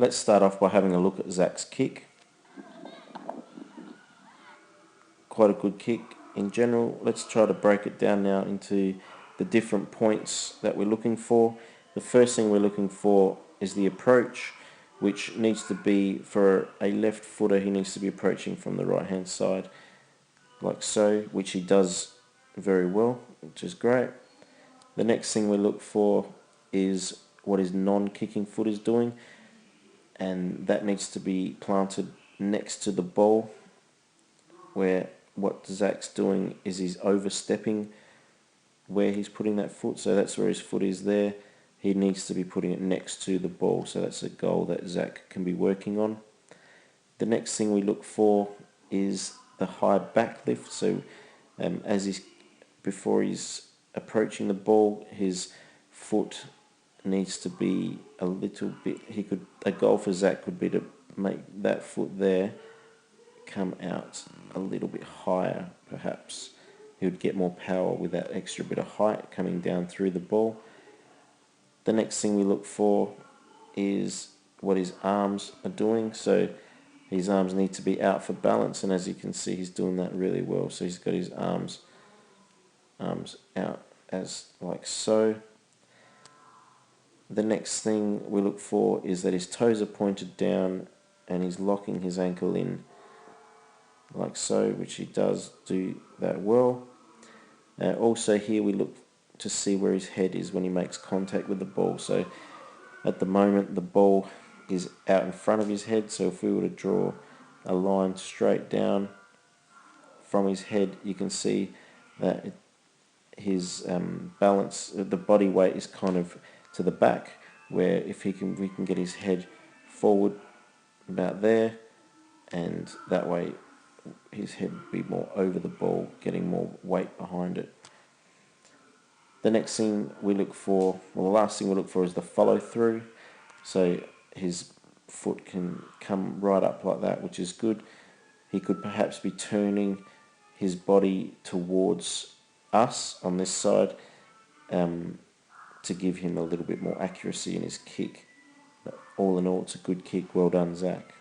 let's start off by having a look at Zach's kick. Quite a good kick in general. Let's try to break it down now into the different points that we're looking for. The first thing we're looking for is the approach, which needs to be, for a left footer, he needs to be approaching from the right hand side, like so, which he does very well, which is great. The next thing we look for is what his non-kicking foot is doing, and that needs to be planted next to the ball, where what Zach's doing is he's overstepping where he's putting that foot, so that's where his foot is there. He needs to be putting it next to the ball, so that's a goal that Zach can be working on. The next thing we look for is the high back lift, so before he's approaching the ball, his foot needs to be a little bit, a goal for Zach could be to make that foot there come out a little bit higher, perhaps. He would get more power with that extra bit of height coming down through the ball. The next thing we look for is what his arms are doing. So his arms need to be out for balance, and as you can see, he's doing that really well. So he's got his arms out as like so. The next thing we look for is that his toes are pointed down and he's locking his ankle in like so, which he does do that well. Also here we look to see where his head is when he makes contact with the ball. So at the moment the ball is out in front of his head, so if we were to draw a line straight down from his head, you can see that his balance, the body weight is kind of to the back, where if we can get his head forward about there, and that way his head would be more over the ball, getting more weight behind it. The next thing we look for, well, the last thing we look for is the follow through. So his foot can come right up like that, which is good. He could perhaps be turning his body towards us on this side to give him a little bit more accuracy in his kick. But all in all, it's a good kick. Well done, Zach.